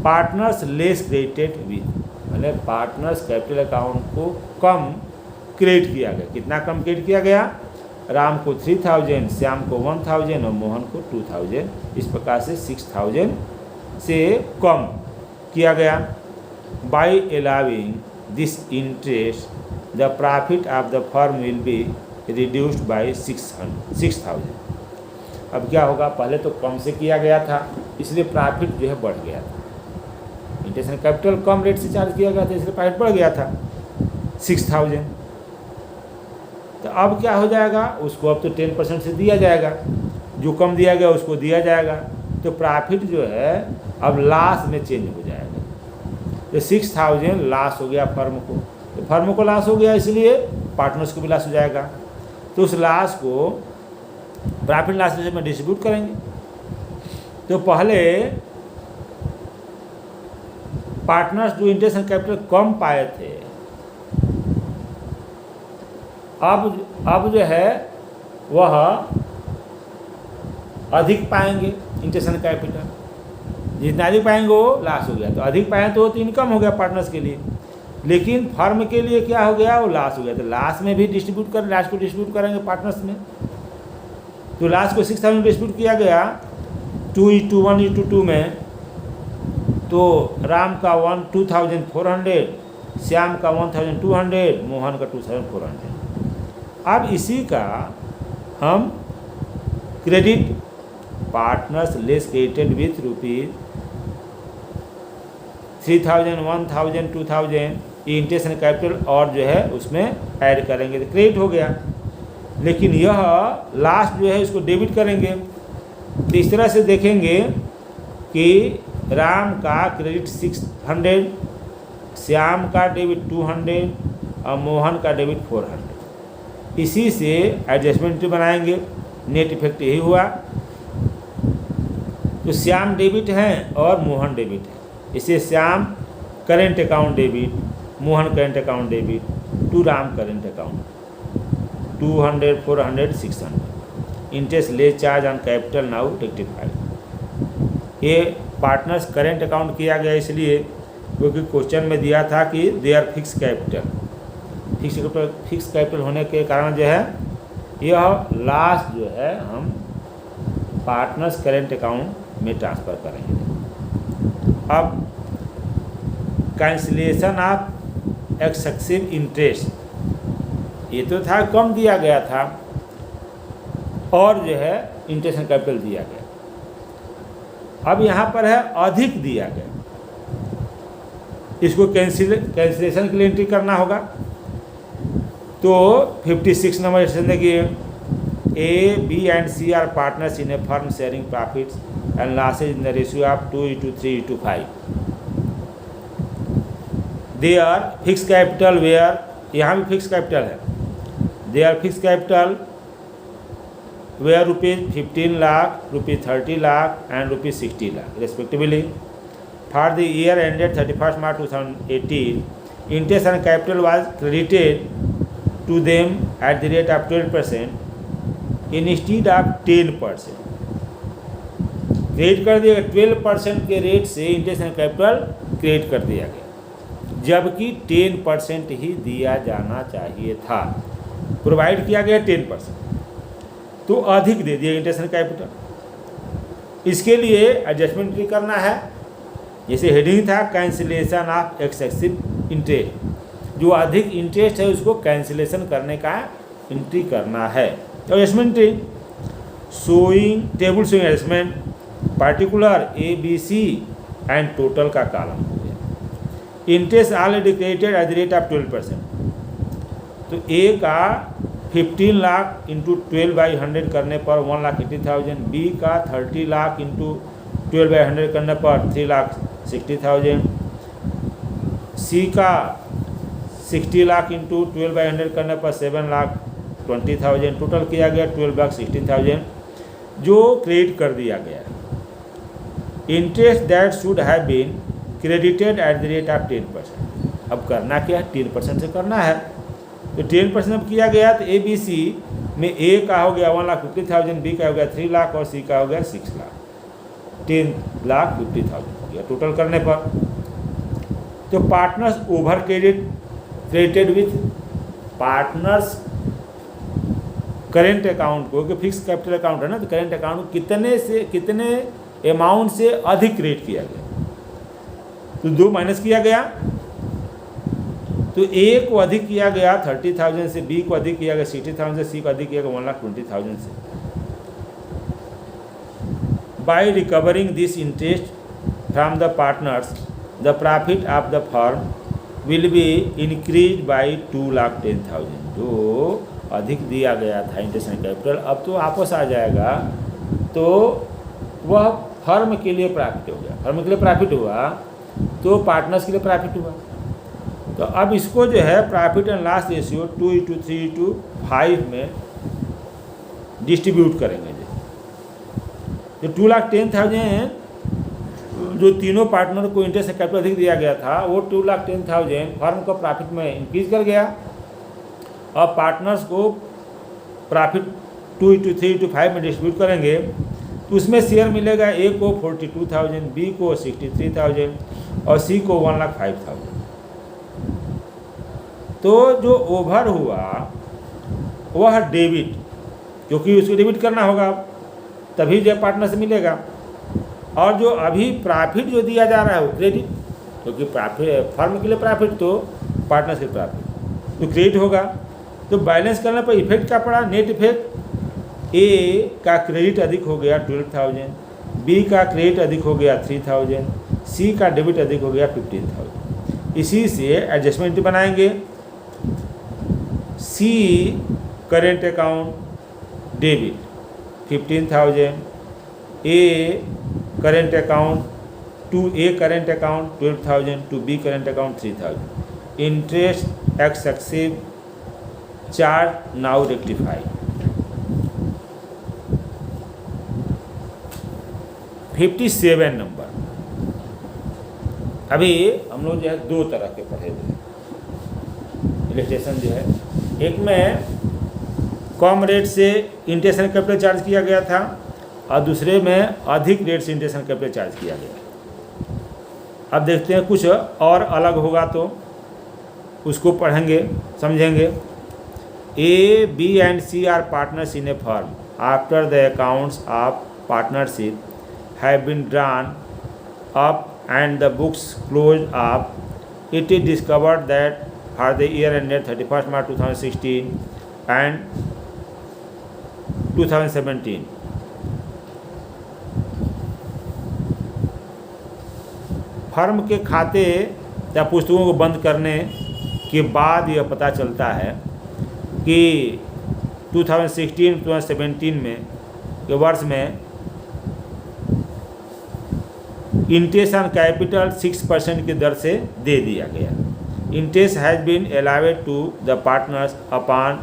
पार्टनर्स लेस क्रेडिटेड विथ, मैंने पार्टनर्स कैपिटल अकाउंट को कम क्रेडिट किया गया। कितना कम क्रेडिट किया गया? राम को 3,000, श्याम को 1,000 और मोहन को 2,000। इस प्रकार से 6,000 से कम किया गया। By allowing this interest the profit of the firm will be reduced by 6,000। अब क्या होगा, पहले तो कम से किया गया था इसलिए प्रॉफिट जो है बढ़ गया था। Interest and capital come rate से चार्ज किया गया था इसलिए प्रॉफिट बढ़ गया था 6,000। तो अब क्या हो जाएगा, उसको अब तो 10% से दिया जाएगा, जो कम दिया गया उसको दिया जाएगा, तो प्रॉफिट जो है अब लॉस में चेंज हो जाएगा। तो 6,000 लॉस हो गया फर्म को, तो फर्म को लॉस हो गया इसलिए पार्टनर्स को भी लॉस हो जाएगा। तो उस लॉस को प्रॉफिट लॉस में डिस्ट्रीब्यूट करेंगे। तो पहले पार्टनर्स जो इंटरेस्ट एंड कैपिटल कम पाए थे, अब जो है वह अधिक पाएंगे इंटरेस्ट एंड कैपिटल। जितना अधिक पाएंगे वो लॉस हो गया, तो अधिक पाए तो इनकम हो गया पार्टनर्स के लिए, लेकिन फर्म के लिए क्या हो गया, वो लॉस हो गया। तो लॉस में भी डिस्ट्रीब्यूट कर, लॉस को डिस्ट्रीब्यूट करेंगे पार्टनर्स में। तो लॉस को 6,000 डिस्ट्रीब्यूट किया गया 2:1:2 में। तो राम का 2,400, श्याम का 1,200, मोहन का 2,400। अब इसी का हम credit partners less credited with ₹3,000, 1,000, 2,000 ये इंटरेस्ट एंड कैपिटल और जो है उसमें ऐड करेंगे तो क्रेडिट हो गया। लेकिन यह लास्ट जो है इसको डेबिट करेंगे। तो इस तरह से देखेंगे कि राम का क्रेडिट 600, श्याम का डेबिट 200 और मोहन का डेबिट 400। इसी से एडजस्टमेंट बनाएंगे, नेट इफेक्ट यही हुआ। तो श्याम डेबिट हैं और मोहन डेबिट है, इसे Shyam current account debit, Mohan current account debit, to Ram current account 200, 400, 600। Interest ले charge on capital now rectified. ये पार्टनर्स करेंट अकाउंट किया गया इसलिए क्योंकि क्वेश्चन में दिया था कि they are fix capital. Fix capital होने के कारण जो है यह लास्ट जो है हम पार्टनर्स करेंट अकाउंट में ट्रांसफ़र करेंगे। अब कैंसिलेशन ऑफ एक्सेसिव इंटरेस्ट, ये तो था कम दिया गया था और जो है इंटरेस्ट एंड कैपिटल दिया गया। अब यहाँ पर है अधिक दिया गया, इसको कैंसिलेशन के लिए एंट्री करना होगा। तो 56 नंबर स्टेटमेंट देखिए, A, B and C are partners in a firm sharing profits and losses in the ratio of 2:3:5. They are fixed capital where, यहाँ भी फिक्स कैपिटल है, they are fixed capital where ₹15 lakh, ₹30 lakh and ₹60 lakh respectively. For the year ended 31st March 2018, interest and capital was credited to them at the rate of 12% instead of 10%. Credit कर दिया गया, 12% के rate से interest and capital credit कर दिया गया, जबकि 10% ही दिया जाना चाहिए था। प्रोवाइड किया गया 10%, तो अधिक दे दिया इंटरेस्ट एंड कैपिटल। इसके लिए एडजस्टमेंट भी करना है, जैसे हेडिंग था कैंसिलेशन ऑफ एक्सेसिव इंटरेस्ट, जो अधिक इंटरेस्ट है उसको कैंसिलेशन करने का एंट्री करना है। तो adjustment showing table showing adjustment particular ABC and total का कॉलम हो गया। Interest already credited at the rate of 12%, तो ए का 15 लाख इंटू 12/100 करने पर 1,80,000, बी का 30 लाख इंटू 12/100 करने पर 3,60,000, सी का 60 लाख इंटू 12/100 करने पर 7,20,000, टोटल किया गया 12,16,000 जो क्रेडिट कर दिया गया। Interest that should have been credited at the rate of 10%, अब करना क्या है, 10% से करना है। तो 10% अब किया गया, तो ABC में ए का हो गया 1,50,000, बी का हो गया 3 लाख और सी का हो गया 6 लाख, 10,50,000 हो गया टोटल करने पर। तो partners over credited with partners current account को, कि फिक्स कैपिटल अकाउंट है ना, तो करेंट अकाउंट कितने अमाउंट से अधिक क्रेडिट किया गया, तो 2 माइनस किया गया। तो ए को अधिक किया गया 30,000 से, बी को अधिक किया गया 60,000 से, सी को अधिक किया गया 1,20,000 से। By recovering this interest from the partners the profit of the firm will be increase by 2,10,000, जो अधिक दिया गया था इंटरेस्ट एंड कैपिटल अब तो वापस आ जाएगा, तो वह फर्म के लिए प्रॉफिट हो गया। फर्म के लिए प्रॉफिट हुआ तो पार्टनर्स के लिए प्रॉफिट हुआ। तो अब इसको जो है प्रॉफिट एंड लॉस रेशियो 2:3:5 में डिस्ट्रीब्यूट करेंगे। जो 2,10,000 जो तीनों पार्टनर को इंटरेस्ट एंड कैपिटल अधिक दिया गया था, वो 2,10,000 फर्म को प्रॉफिट में इंक्रीज कर गया। अब पार्टनर्स को प्रॉफिट 2:3:5 में डिस्ट्रीब्यूट करेंगे, तो उसमें शेयर मिलेगा, ए को 42,000, बी को 63,000 और सी को 1,05,000। तो जो ओवर हुआ वह डेबिट, क्योंकि उसको डेबिट करना होगा तभी जो पार्टनर से मिलेगा। और जो अभी प्रॉफिट जो दिया जा रहा है वो क्रेडिट, क्योंकि प्रॉफिट फर्म के लिए प्रॉफिट तो पार्टनर के प्रॉफिट तो क्रेडिट होगा। तो बैलेंस करने पर इफेक्ट क्या पड़ा, नेट इफेक्ट, ए का क्रेडिट अधिक हो गया 12,000, बी का क्रेडिट अधिक हो गया 3,000, सी का डेबिट अधिक हो गया 15,000। इसी से एडजस्टमेंट बनाएंगे। C current account debit 15,000, A current account to A current account 12,000, to B current account 3,000। Interest excessive charge now rectify. 57 number. अभी हम लोग जो है दो तरह के पढ़े थे इलस्ट्रेशन जो है, एक में कम रेट से इंटरेस्ट एंड कैपिटल चार्ज किया गया था और दूसरे में अधिक रेट से इंटरेस्ट एंड कैपिटल चार्ज किया गया। अब देखते हैं कुछ और अलग होगा तो उसको पढ़ेंगे समझेंगे। A B and C are partners in a firm after the accounts of partnership have been drawn up and the books closed up, it is discovered that for the year ended 31st March 2016 and 2017 firm के खाते या पुस्तकों को बंद करने के बाद यह पता चलता है कि 2016-2017 में के वर्ष में इंटरेस्ट ऑन कैपिटल 6% की दर से दे दिया गया। Interest has been allowed to the partners upon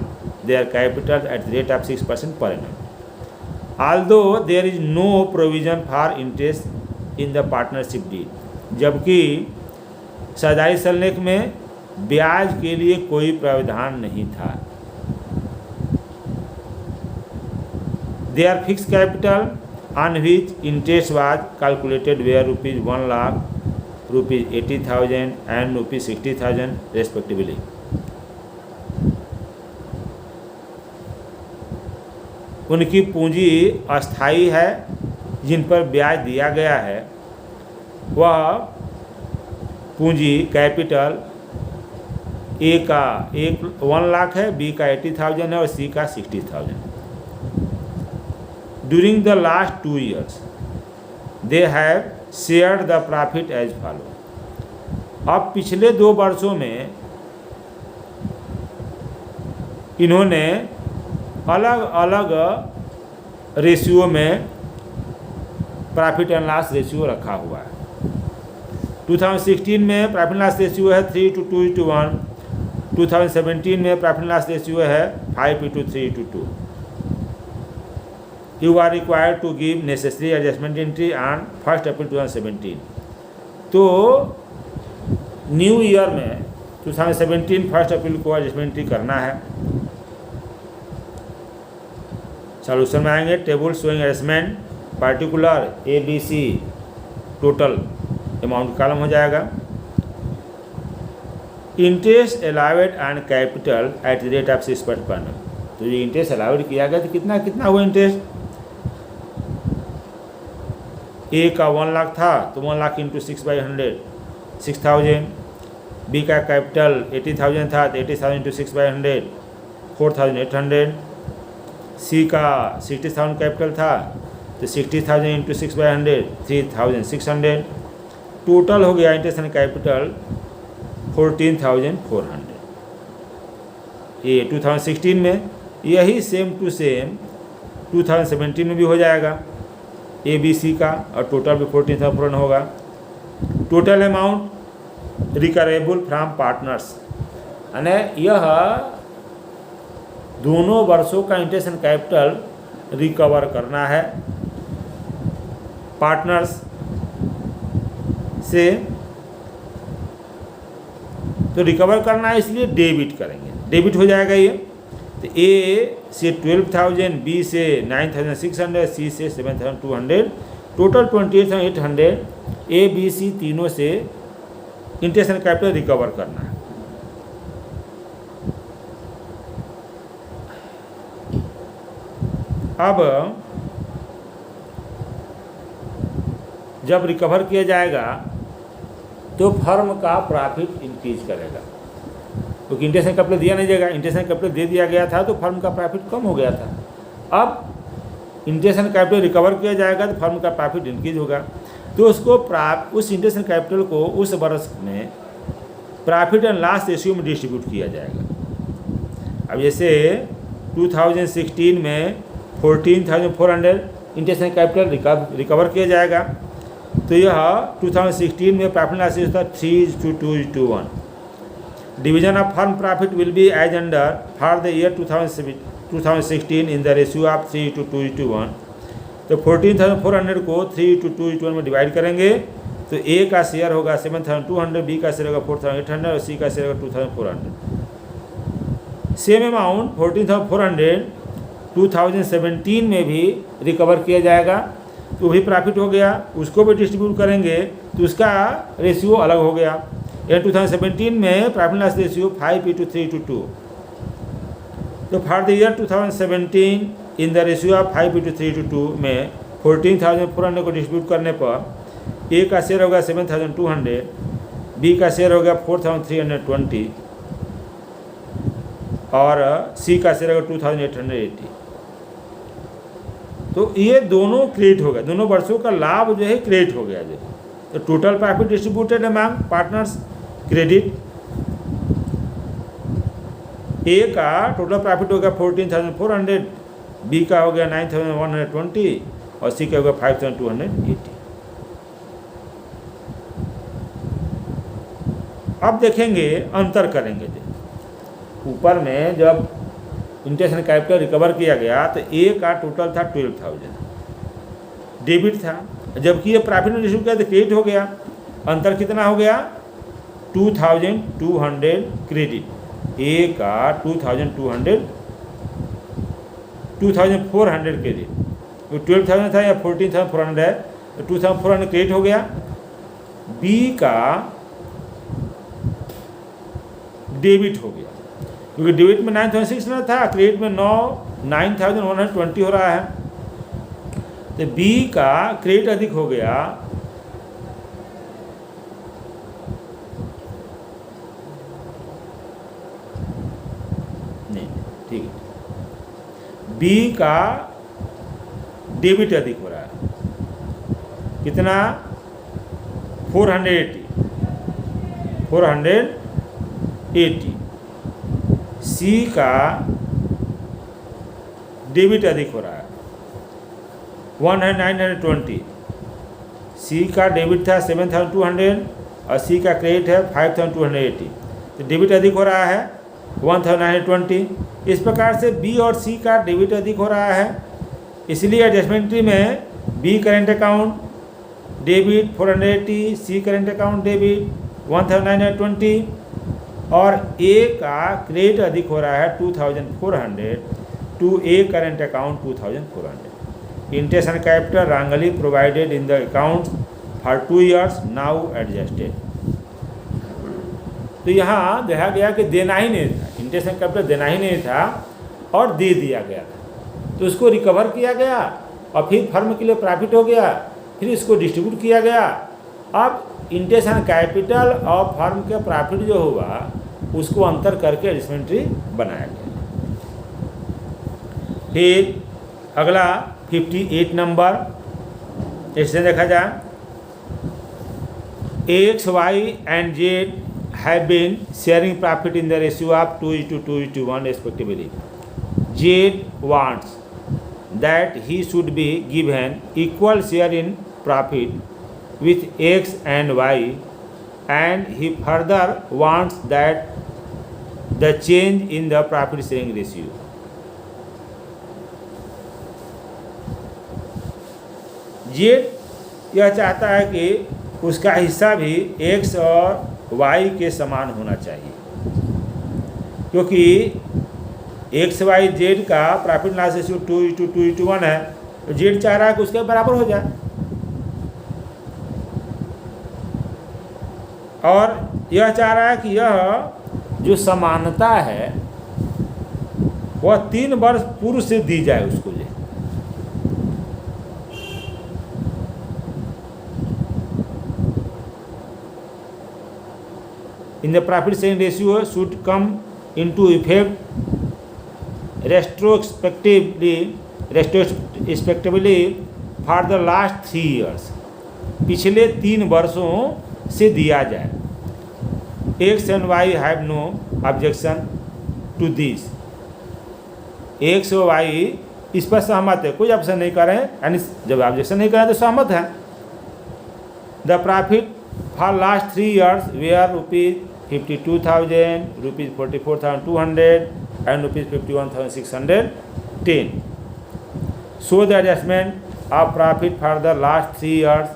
their capital at the rate of 6% per annum, although there is no provision for interest in the partnership deed, जबकि साझेदारी सल्लेख में ब्याज के लिए कोई प्रावधान नहीं था। Their fix capital on which interest was calculated were rupees 1 lakh, rupees 80,000 and rupees 60,000 respectively. उनकी पूंजी अस्थायी है जिन पर ब्याज दिया गया है, वह पूंजी कैपिटल ए का 1 लाख है, बी का 80,000 है और सी का 60,000. During the last 2 years, they have shared the profit as follow. अब पिछले 2 वर्षों में इन्होंने अलग अलग रेशियो में प्रॉफिट एंड लॉस रेशियो रखा हुआ है. 2016 में प्रॉफिट लॉस रेशियो है 3:2:1. 2017 में प्रॉफिट लॉस रेशियो है 5:3:2. You are required to give necessary adjustment entry on 1st April 2017. तो न्यू ईयर में 2017 1st अप्रैल को एडजस्टमेंट एंट्री करना है. सॉल्यूशन में आएंगे. Table showing adjustment particular ABC total amount column हो जाएगा. Interest allowed and capital at the rate of 6% पर annum. तो ये इंटरेस्ट अलाउड किया गया तो कितना हुआ इंटरेस्ट. ए का 1 लाख था तो 1 लाख इंटू 6/100 6,000. बी का कैपिटल 80,000 था तो 80,000 इंटू 6/100 4,800. सी का 60,000 कैपिटल था तो 60,000 इंटू 6/100 3,600. टोटल हो गया इंटरेस्ट एंड कैपिटल 14,400. ये 2016 में. यही सेम टू सेम 2017 में भी हो जाएगा ABC का और टोटल भी 14,400 होगा. Total amount recoverable from partners, यानी यह दोनों वर्षों का इंटरेस्ट एंड कैपिटल रिकवर करना है पार्टनर्स से. तो रिकवर करना है इसलिए डेबिट करेंगे. डेबिट हो जाएगा ये. तो ए से 12,000, बी से 9,600, सी से 7,200, टोटल 28,800 ABC तीनों से इंटरेस्ट एंड कैपिटल रिकवर करना है. अब जब रिकवर किया जाएगा तो फर्म का प्रॉफिट इंक्रीज करेगा, क्योंकि इंटरेस्ट एंड कैपिटल दिया नहीं जाएगा. इंटरेस्ट एंड कैपिटल दे दिया गया था तो फर्म का प्रॉफिट कम हो गया था. अब इंटरेस्ट एंड कैपिटल रिकवर किया जाएगा तो फर्म का प्रॉफिट इंक्रीज होगा. तो उसको उस इंटरेस्ट एंड कैपिटल को उस वर्ष में प्रॉफिट एंड लॉस रेशियो में डिस्ट्रीब्यूट किया जाएगा. अब जैसे 2016 में 14,400 इंटरेस्ट एंड कैपिटल रिकवर किया जाएगा तो यह 2016 में प्रॉफिट लॉस रेशियो था 3:2:1. Division of firm profit will be as under for the year 2016 in the ratio of 3:2:1. तो 14,400 को 3:2:1 में डिवाइड करेंगे तो ए का शेयर होगा 7,200, बी का शेयर होगा 4,800 और सी का शेयर होगा 2,400. सेम अमाउंट 14,400 2017 में भी रिकवर किया जाएगा तो भी प्रॉफिट हो गया. उसको भी डिस्ट्रीब्यूट करेंगे तो उसका रेशियो अलग हो गया. यह 2017 में प्रॉफिट लॉस रेशियो 5:3:2. तो for the year 2017 in the ratio of 5:3:2 में 14,400 को डिस्ट्रीब्यूट करने पर ए का शेयर होगा 7,200, बी का शेयर होगा 4,320 और सी का शेयर होगा 2,880. तो ये दोनों क्रेडिट हो गया, दोनों वर्षों का लाभ जो है क्रेडिट हो गया. जो तो total profit distributed among partners credit. A का टोटल प्रॉफिट हो गया 14,400, बी का हो गया 9,120 और सी का हो गया 5,280. अब देखेंगे अंतर करेंगे. ऊपर में जब इंटरेस्ट एंड कैपिटल रिकवर किया गया तो ए का टोटल था 12,000 डेबिट था, जबकि ये प्रॉफिट में डिस्ट्रीब्यूट किया तो क्रेडिट हो गया. अंतर कितना हो गया 2,200 क्रेडिट. ए का 2,400 क्रेडिट तो 12,000 था या 14,400 है, तो 2,400 क्रेडिट हो गया। बी का डेबिट हो गया, क्योंकि डेबिट में 9,600 था, क्रेडिट में 9,120 हो रहा है। तो बी का क्रेडिट अधिक हो गया, नहीं ठीक है, बी का डेबिट अधिक हो रहा है, कितना 480। सी का डेबिट अधिक हो रहा है 920। सी का डेबिट था 7,200 और सी का क्रेडिट है 5,280, तो डेबिट अधिक हो रहा है 1,920। इस प्रकार से बी और सी का डेबिट अधिक हो रहा है, इसलिए एडजस्टमेंट एंट्री में बी करेंट अकाउंट डेबिट 480, सी करेंट अकाउंट डेबिट 1,920 और ए का क्रेडिट अधिक हो रहा है 2,400 to A current account 2,400। Interest and capital wrongly provided in the account for 2 years now adjusted. तो यहाँ देखा गया कि देना ही नहीं था, इंटरेस्ट एंड कैपिटल देना ही नहीं था और दे दिया गया था, तो उसको रिकवर किया गया और फिर फर्म के लिए प्रॉफिट हो गया, फिर इसको डिस्ट्रीब्यूट किया गया। अब इंटरेस्ट एंड कैपिटल और फर्म के प्रॉफिट जो हुआ उसको अंतर करके एडजस्टमेंट एंट्री बनाया गया। फिर अगला 58 नंबर, इससे देखा जाए X Y and Z have been sharing profit in the ratio of 2:2:1 respectively. Z wants that he should be given equal share in profit with X and Y, and he further wants that the change in the profit sharing ratio. Z यह चाहता है कि उसका हिस्सा भी X और Y के समान होना चाहिए, क्योंकि एक्स वाई जेड का प्रॉफिट लॉस रेशियो 2:2:1 है, तो जेड चाह रहा है कि उसके बराबर हो जाए। और यह चाह रहा है कि यह जो समानता है वह 3 वर्ष पूर्व से दी जाए उसको। ले in the profit sharing ratio should come into effect retrospectively for the last 3 years, पिछले 3 वर्षों से दिया जाए। X and Y have no objection to this. X और वाई इस पर सहमत है, कोई ऑब्जेक्शन नहीं कर रहे हैं, यानी जब ऑब्जेक्शन नहीं कर रहे हैं तो सहमत है। The profit for last 3 years were ₹52,000, ₹44,200 and ₹51,610. So the adjustment of profit for the last 3 years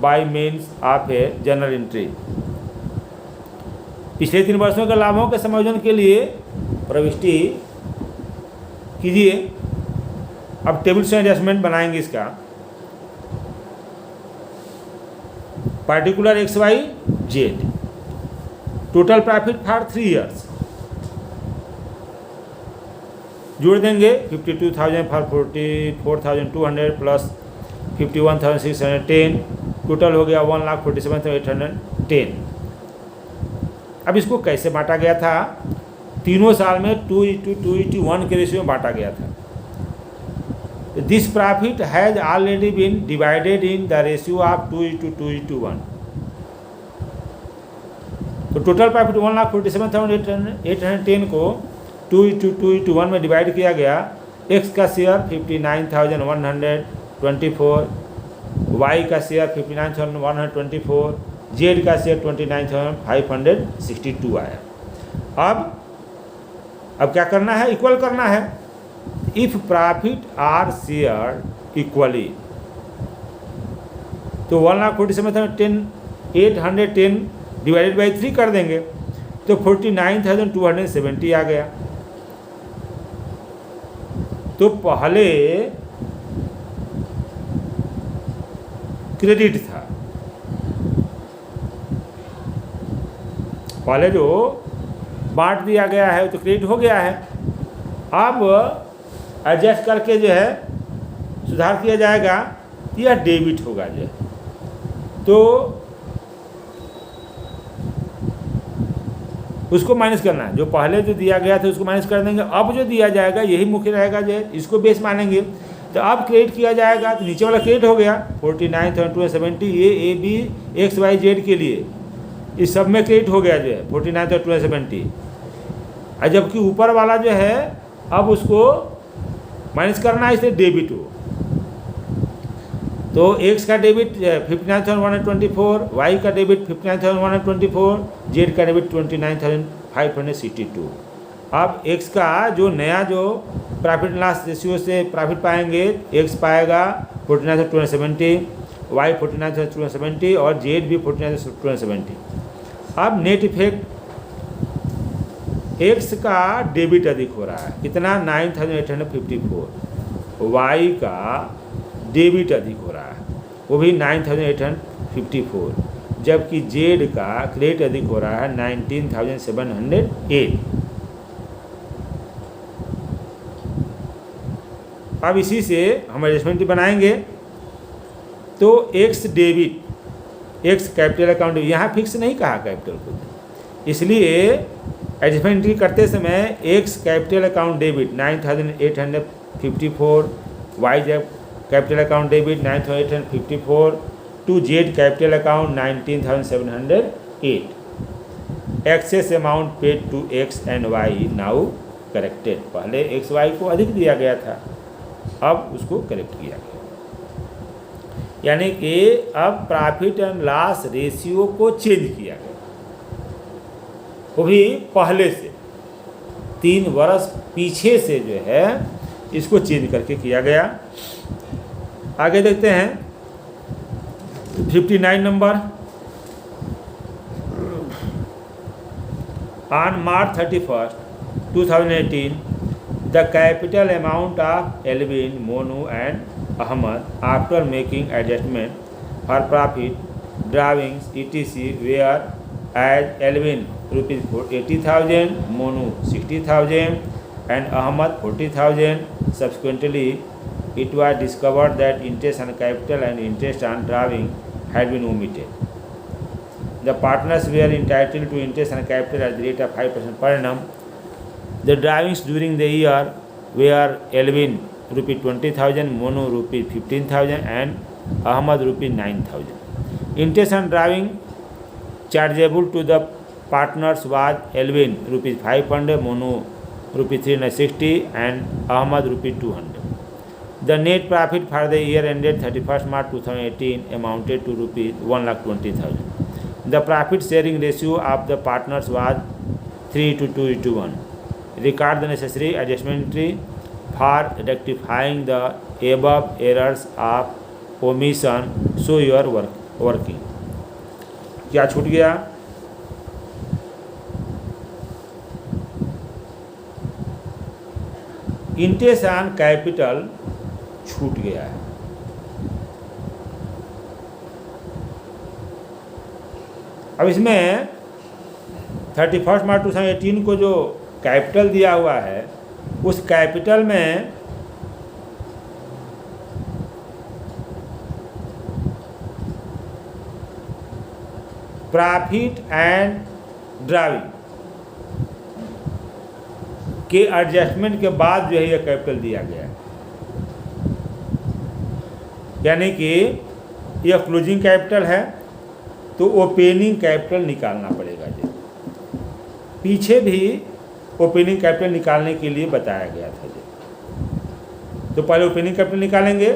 by means of a journal entry. पिछले 3 वर्षों के लाभों के समायोजन के लिए प्रविष्टि कीजिए। अब टेबल से एडजस्टमेंट बनाएंगे इसका। Particular X Y Z, total profit for 3 years जोड़ देंगे 52,000 फॉर 44,200 प्लस 51,610, टोटल हो गया 1,47,810। अब इसको कैसे बांटा गया था? तीनों साल में 2:2:1 के रेशियो में बांटा गया था। This profit has already been divided in the ratio of 2:2:1। तो टोटल प्रॉफिट 1,47,810 को 2:2:1 में डिवाइड किया गया। एक्स का शेयर 59,124, वाई का शेयर 59,124, जेड का शेयर 29,562 आया। अब क्या करना है? इक्वल करना है। If profit are share equally, तो 1,47,810 डिवाइडेड बाई 3 कर देंगे तो 49,270 आ गया। तो पहले क्रेडिट था। पहले जो बांट दिया गया है तो क्रेडिट हो गया है, अब एडजस्ट करके जो है सुधार किया जाएगा, यह डेबिट होगा जो है। तो उसको माइनस करना है, जो पहले जो दिया गया था उसको माइनस कर देंगे, अब जो दिया जाएगा यही मुख्य रहेगा जो है, इसको बेस मानेंगे। तो अब क्रेडिट किया जाएगा तो नीचे वाला क्रेडिट हो गया 49,270, ये A B X Y Z के लिए इस सब में क्रेडिट हो गया जो है 49,270, और जबकि ऊपर वाला जो है अब उसको माइनस करना है, इसलिए डेबिट हो। तो एक्स का डेबिट 59,124, वाई का डेबिट 59,124, जेड का डेबिट 29,562। अब एक्स का जो नया जो प्रॉफिट लॉस रेशियो से प्रॉफिट पाएंगे, एक्स पाएगा 49,270, वाई 49,270 और जेड भी 49,270। अब नेट इफेक्ट, एक्स का डेबिट अधिक हो रहा है, कितना 9,854, वाई का डेबिट अधिक हो रहा है, वो भी 9,854, जबकि जेड का क्रेडिट अधिक हो रहा है 19,708। अब इसी से हम एडजस्टमेंट बनाएंगे। तो X debit, X capital account, यहाँ फिक्स नहीं कहा कैपिटल को, इसलिए एडजस्टमेंट करते समय X capital account debit 9,854, Y capital account debit 9,854 to Z capital account 19,708। Excess amount paid to X and Y now corrected. पहले एक्स वाई को अधिक दिया गया था, अब उसको करेक्ट किया गया, यानी कि अब प्रॉफिट एंड लॉस रेशियो को चेंज किया गया, वो भी पहले से 3 वर्ष पीछे से जो है इसको चेंज करके किया गया। आगे देखते हैं 59 number. On March 31, 2018, the capital amount of Elvin, Monu and Ahmad after making adjustment for profit, drawings, etc. were as Elvin rupees 80,000, Monu 60,000 and Ahmad 40,000. Subsequently, it was discovered that interest on capital and interest on drawing had been omitted. The partners were entitled to interest on capital at the rate of 5% per annum. The drawings during the year were Elvin rupees 20,000, Monu rupees 15,000 and Ahmad rupees 9,000. Interest on drawing chargeable to the partners was Elvin rupees 500, Monu rupees 360 and Ahmad rupees 200. The net profit for the year ended 31st March 2018 amounted to rupees 1,20,000. The profit sharing ratio of the partners was 3:2:1. Record the necessary adjustment for rectifying the above errors of omission. Show your working. क्या छूट गया? Interest on capital छूट गया है। अब इसमें 31 मार्च 2018 को जो कैपिटल दिया हुआ है, उस कैपिटल में प्रॉफिट एंड ड्राविंग के एडजस्टमेंट के बाद जो है यह कैपिटल दिया गया है, यानी कि यह क्लोजिंग कैपिटल है तो ओपनिंग कैपिटल निकालना पड़ेगा। जी पीछे भी ओपनिंग कैपिटल निकालने के लिए बताया गया था जी। तो पहले ओपनिंग कैपिटल निकालेंगे,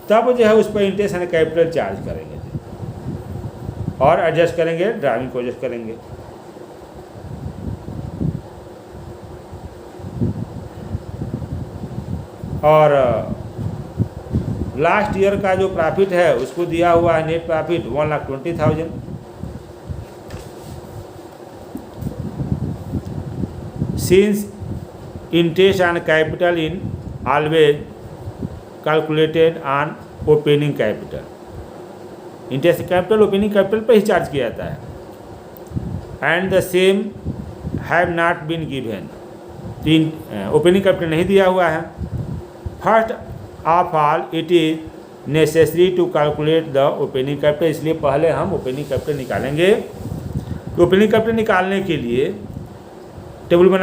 तब जो है उस पर इंटरेस्ट एंड कैपिटल चार्ज करेंगे जी, और एडजस्ट करेंगे, ड्राविंग को एडजस्ट करेंगे। और लास्ट ईयर का जो प्रॉफिट है उसको दिया हुआ है net profit 1,20,000। Since interest on capital in always calculated on opening capital, interest capital opening capital पर ही चार्ज किया जाता है। And the same have not been given, opening capital नहीं दिया हुआ है। First of all it is necessary to calculate the opening capital, इसलिए पहले हम ओपनिंग कैपिटल निकालेंगे। ओपनिंग कैपिटल निकालने के लिए टेबल बना